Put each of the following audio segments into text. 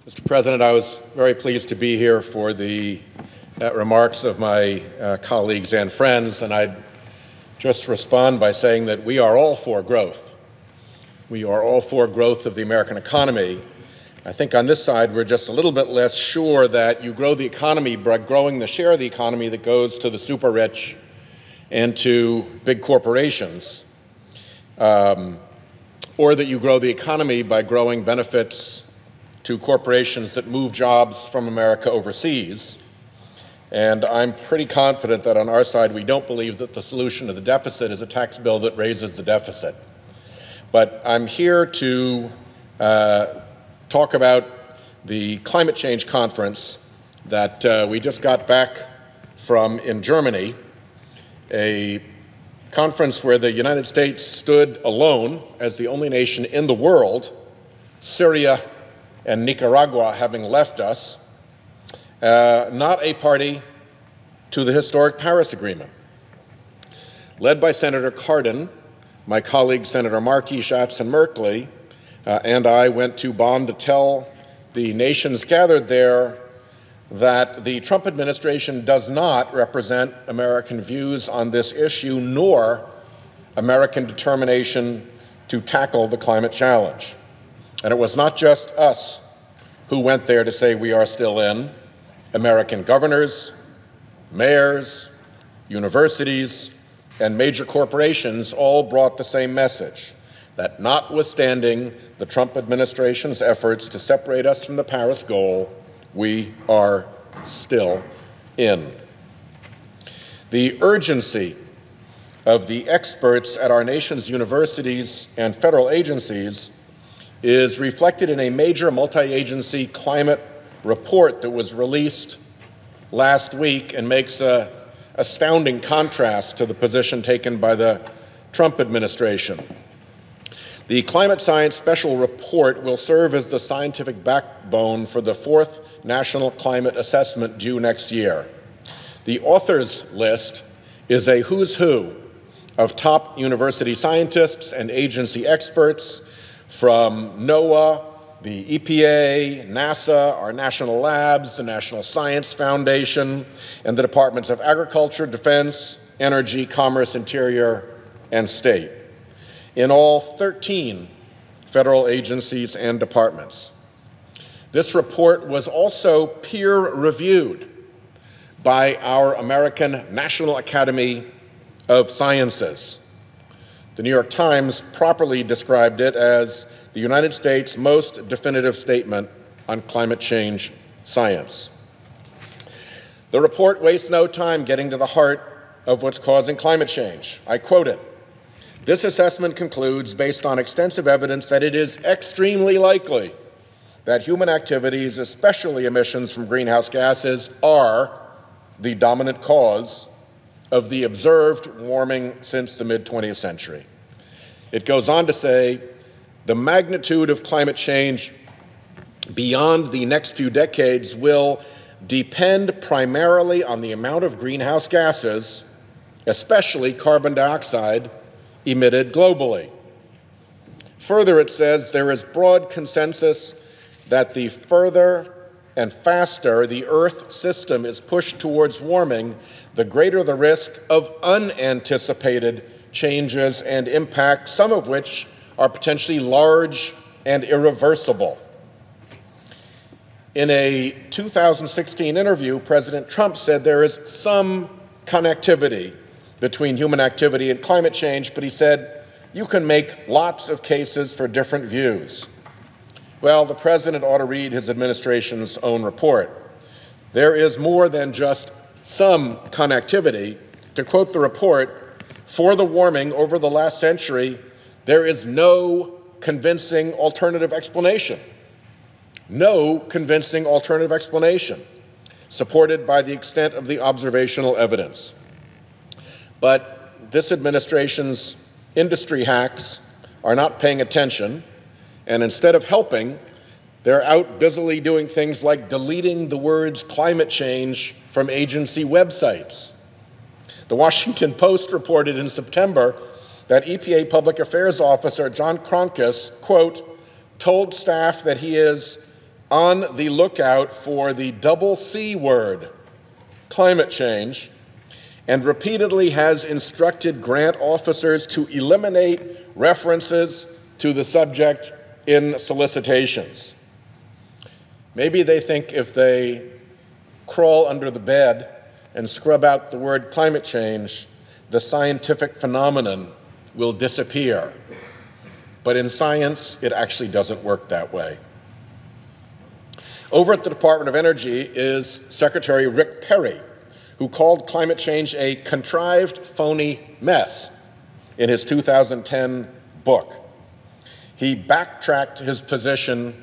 Mr. President, I was very pleased to be here for the remarks of my colleagues and friends, and I'd just respond by saying that we are all for growth. We are all for growth of the American economy. I think on this side we're just a little bit less sure that you grow the economy by growing the share of the economy that goes to the super rich and to big corporations, or that you grow the economy by growing benefits to corporations that move jobs from America overseas. And I'm pretty confident that on our side we don't believe that the solution to the deficit is a tax bill that raises the deficit. But I'm here to talk about the climate change conference that we just got back from in Germany, a conference where the United States stood alone as the only nation in the world, Syria and Nicaragua having left us, not a party to the historic Paris Agreement. Led by Senator Cardin, my colleagues Senator Markey, Schatz, and Merkley, and I went to Bonn to tell the nations gathered there that the Trump administration does not represent American views on this issue, nor American determination to tackle the climate challenge. And it was not just us who went there to say we are still in. American governors, mayors, universities, and major corporations all brought the same message, that notwithstanding the Trump administration's efforts to separate us from the Paris goal, we are still in. The urgency of the experts at our nation's universities and federal agencies is reflected in a major multi-agency climate report that was released last week and makes an astounding contrast to the position taken by the Trump administration. The Climate Science Special Report will serve as the scientific backbone for the fourth National Climate Assessment due next year. The authors list is a who's who of top university scientists and agency experts from NOAA, the EPA, NASA, our national labs, the National Science Foundation, and the Departments of Agriculture, Defense, Energy, Commerce, Interior, and State. In all, 13 federal agencies and departments. This report was also peer-reviewed by our American National Academy of Sciences. The New York Times properly described it as the United States' most definitive statement on climate change science. The report wastes no time getting to the heart of what's causing climate change. I quote it. This assessment concludes, based on extensive evidence, that it is extremely likely that human activities, especially emissions from greenhouse gases, are the dominant cause of the observed warming since the mid-20th century. It goes on to say, the magnitude of climate change beyond the next few decades will depend primarily on the amount of greenhouse gases, especially carbon dioxide, emitted globally. Further, it says there is broad consensus that the further and faster the Earth system is pushed towards warming, the greater the risk of unanticipated changes and impacts, some of which are potentially large and irreversible. In a 2016 interview, President Trump said there is some connectivity between human activity and climate change, but he said you can make lots of cases for different views. Well, the president ought to read his administration's own report. There is more than just some connectivity. To quote the report, for the warming over the last century, there is no convincing alternative explanation. No convincing alternative explanation, supported by the extent of the observational evidence. But this administration's industry hacks are not paying attention, and instead of helping, they're out busily doing things like deleting the words climate change from agency websites. The Washington Post reported in September that EPA Public Affairs Officer John Kronkis, quote, told staff that he is on the lookout for the double C word, climate change, and repeatedly has instructed grant officers to eliminate references to the subject in solicitations. Maybe they think if they crawl under the bed and scrub out the word climate change, the scientific phenomenon will disappear. But in science, it actually doesn't work that way. Over at the Department of Energy is Secretary Rick Perry, who called climate change a contrived, phony mess in his 2010 book. He backtracked his position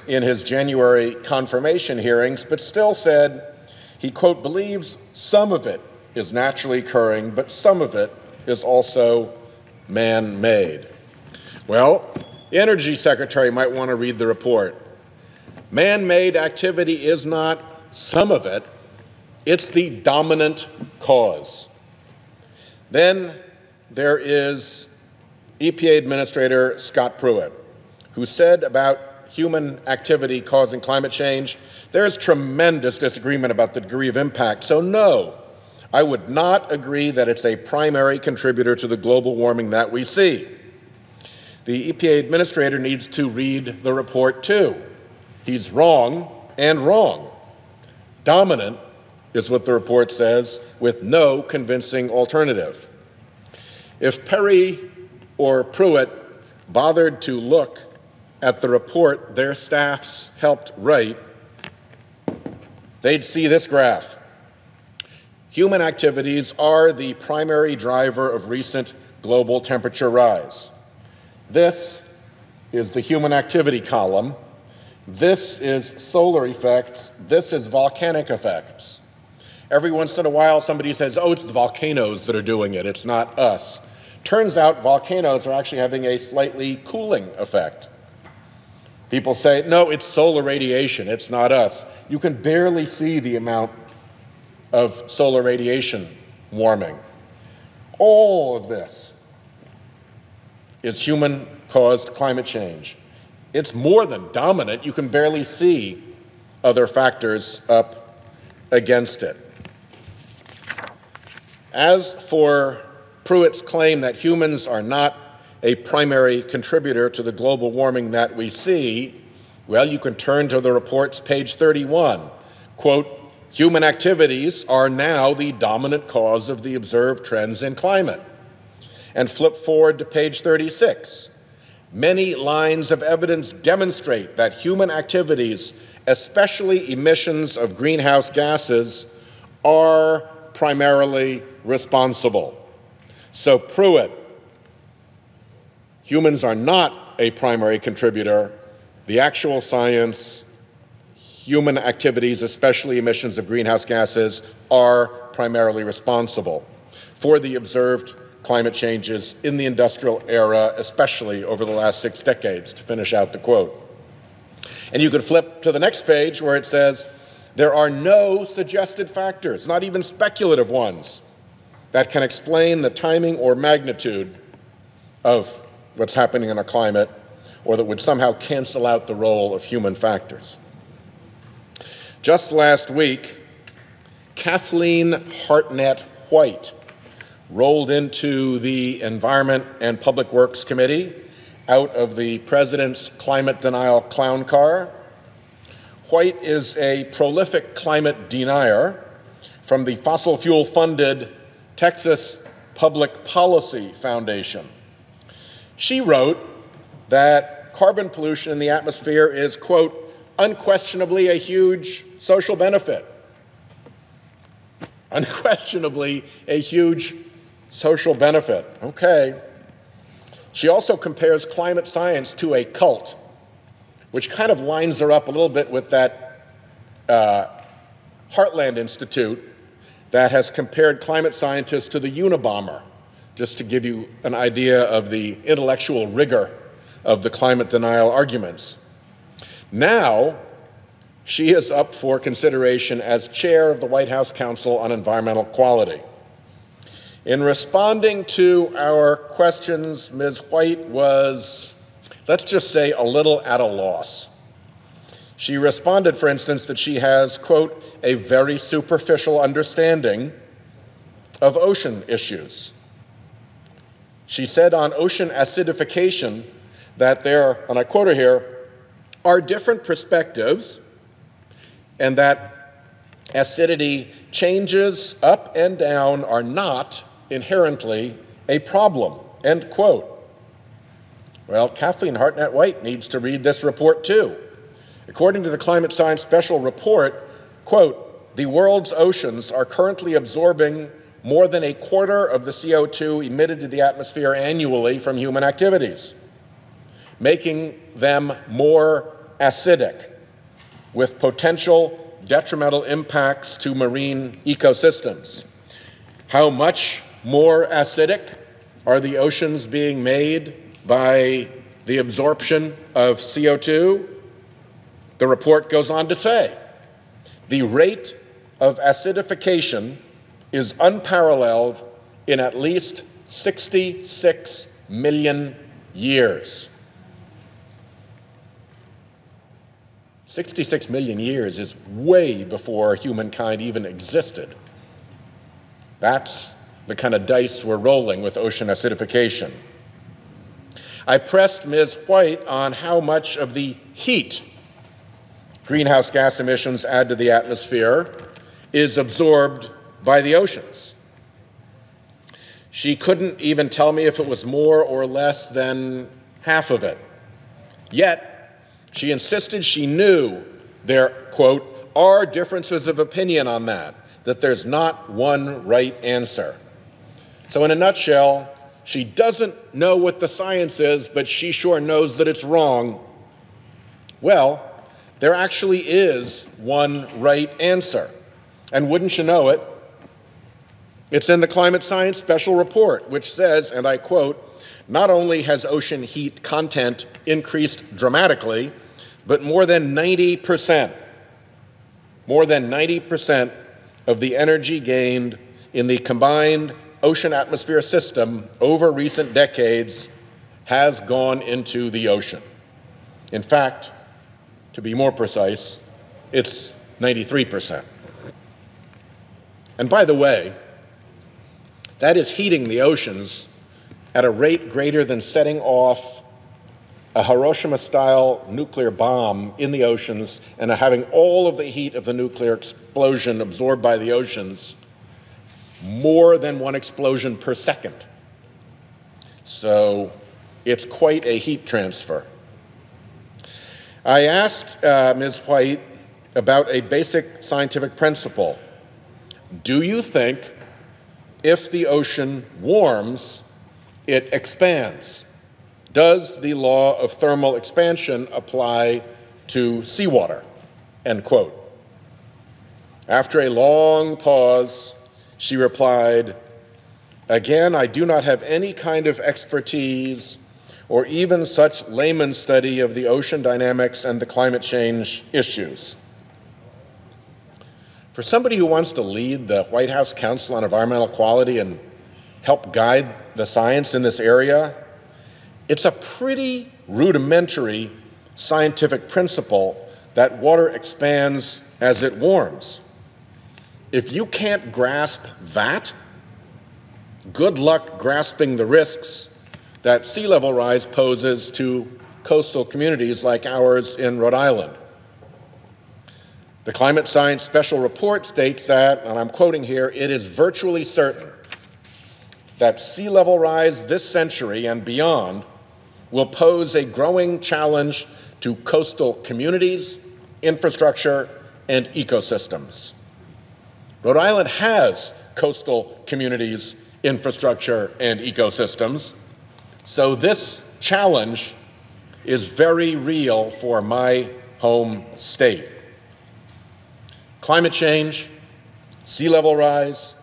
in his January confirmation hearings, but still said he, quote, believes some of it is naturally occurring, but some of it is also man-made. Well, the Energy Secretary might want to read the report. Man-made activity is not some of it, it's the dominant cause. Then there is EPA Administrator Scott Pruitt, who said about human activity causing climate change, there's tremendous disagreement about the degree of impact. So no, I would not agree that it's a primary contributor to the global warming that we see. The EPA Administrator needs to read the report too. He's wrong and wrong. Dominant is what the report says, with no convincing alternative. If Perry or Pruitt bothered to look at the report their staffs helped write, they'd see this graph. Human activities are the primary driver of recent global temperature rise. This is the human activity column. This is solar effects. This is volcanic effects. Every once in a while, somebody says, oh, it's the volcanoes that are doing it. It's not us. Turns out volcanoes are actually having a slightly cooling effect. People say, no, it's solar radiation. It's not us. You can barely see the amount of solar radiation warming. All of this is human-caused climate change. It's more than dominant. You can barely see other factors up against it. As for Pruitt's claim that humans are not a primary contributor to the global warming that we see, well, you can turn to the report's page 31. Quote, human activities are now the dominant cause of the observed trends in climate. And flip forward to page 36. Many lines of evidence demonstrate that human activities, especially emissions of greenhouse gases, are primarily responsible. So Pruitt, humans are not a primary contributor. The actual science, human activities, especially emissions of greenhouse gases, are primarily responsible for the observed climate changes in the industrial era, especially over the last 6 decades, to finish out the quote. And you could flip to the next page where it says, there are no suggested factors, not even speculative ones, that can explain the timing or magnitude of what's happening in our climate, or that would somehow cancel out the role of human factors. Just last week, Kathleen Hartnett White rolled into the Environment and Public Works Committee out of the President's climate denial clown car. White is a prolific climate denier from the fossil fuel-funded Texas Public Policy Foundation. She wrote that carbon pollution in the atmosphere is, quote, unquestionably a huge social benefit. Unquestionably a huge social benefit. Okay. She also compares climate science to a cult, which kind of lines her up a little bit with that Heartland Institute that has compared climate scientists to the Unabomber, just to give you an idea of the intellectual rigor of the climate denial arguments. Now, she is up for consideration as chair of the White House Council on Environmental Quality. In responding to our questions, Ms. White was, let's just say, a little at a loss. She responded, for instance, that she has, quote, a very superficial understanding of ocean issues. She said on ocean acidification that there, and I quote her here, are different perspectives, and that acidity changes up and down are not inherently a problem, end quote. Well, Kathleen Hartnett-White needs to read this report too. According to the Climate Science Special Report, quote, the world's oceans are currently absorbing more than a quarter of the CO2 emitted to the atmosphere annually from human activities, making them more acidic, with potential detrimental impacts to marine ecosystems. How much more acidic are the oceans being made by the absorption of CO2? The report goes on to say, the rate of acidification is unparalleled in at least 66 million years. 66 million years is way before humankind even existed. That's the kind of dice we're rolling with ocean acidification. I pressed Ms. White on how much of the heat greenhouse gas emissions add to the atmosphere is absorbed by the oceans. She couldn't even tell me if it was more or less than half of it. Yet, she insisted she knew there, quote, are differences of opinion on that there's not one right answer. So in a nutshell, she doesn't know what the science is, but she sure knows that it's wrong. Well, there actually is one right answer. And wouldn't you know it, it's in the Climate Science Special Report, which says, and I quote, not only has ocean heat content increased dramatically, but more than 90% of the energy gained in the combined ocean-atmosphere system over recent decades has gone into the ocean. In fact, to be more precise, it's 93%. And by the way, that is heating the oceans at a rate greater than setting off a Hiroshima-style nuclear bomb in the oceans and having all of the heat of the nuclear explosion absorbed by the oceans, more than one explosion per second. So it's quite a heat transfer. I asked Ms. White about a basic scientific principle. Do you think if the ocean warms, it expands? Does the law of thermal expansion apply to seawater? End quote. After a long pause, she replied, again, I do not have any kind of expertise or even such layman's study of the ocean dynamics and the climate change issues. For somebody who wants to lead the White House Council on Environmental Quality and help guide the science in this area, it's a pretty rudimentary scientific principle that water expands as it warms. If you can't grasp that, good luck grasping the risks that sea level rise poses to coastal communities like ours in Rhode Island. The Climate Science Special Report states that, and I'm quoting here, it is virtually certain that sea level rise this century and beyond will pose a growing challenge to coastal communities, infrastructure, and ecosystems. Rhode Island has coastal communities, infrastructure, and ecosystems, so this challenge is very real for my home state. Climate change, sea level rise,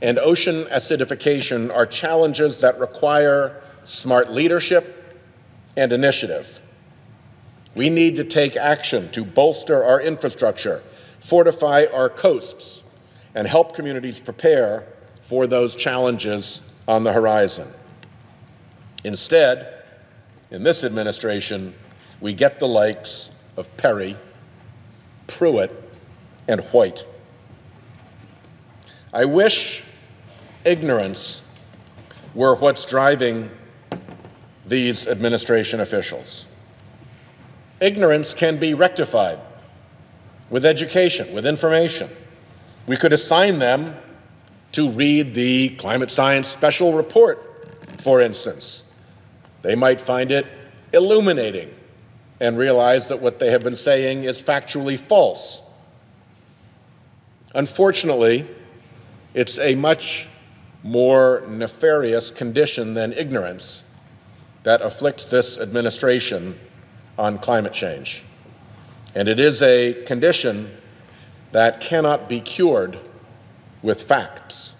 and ocean acidification are challenges that require smart leadership and initiative. We need to take action to bolster our infrastructure, fortify our coasts, and help communities prepare for those challenges on the horizon. Instead, in this administration, we get the likes of Perry Pruitt, and Hoyt. I wish ignorance were what's driving these administration officials. Ignorance can be rectified with education, with information. We could assign them to read the climate science special report, for instance. They might find it illuminating and realize that what they have been saying is factually false. Unfortunately, it's a much more nefarious condition than ignorance that afflicts this administration on climate change. And it is a condition that cannot be cured with facts.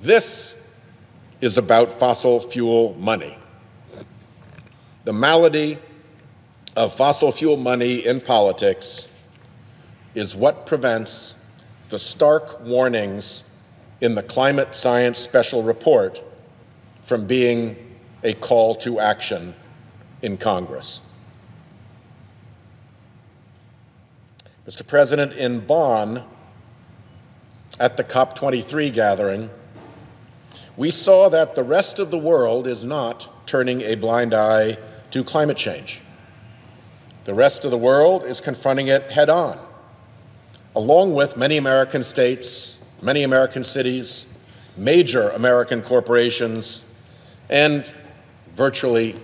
This is about fossil fuel money. The malady of fossil fuel money in politics is what prevents the stark warnings in the climate science special report from being a call to action in Congress. Mr. President, in Bonn, at the COP23 gathering, we saw that the rest of the world is not turning a blind eye to climate change. The rest of the world is confronting it head-on, along with many American states, many American cities, major American corporations, and virtually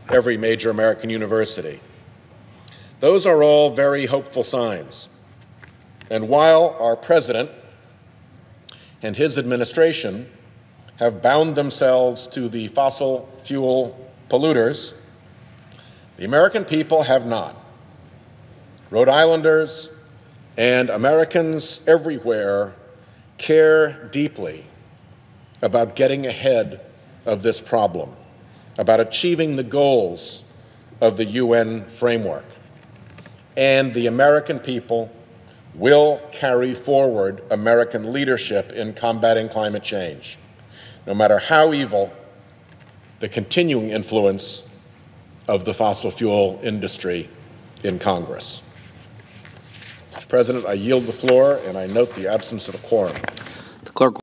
every major American university. Those are all very hopeful signs. And while our president and his administration have bound themselves to the fossil fuel polluters, the American people have not. Rhode Islanders and Americans everywhere care deeply about getting ahead of this problem, about achieving the goals of the UN framework. And the American people will carry forward American leadership in combating climate change, no matter how evil the continuing influence of the fossil fuel industry in Congress. Mr. President, I yield the floor, and I note the absence of a quorum. The clerk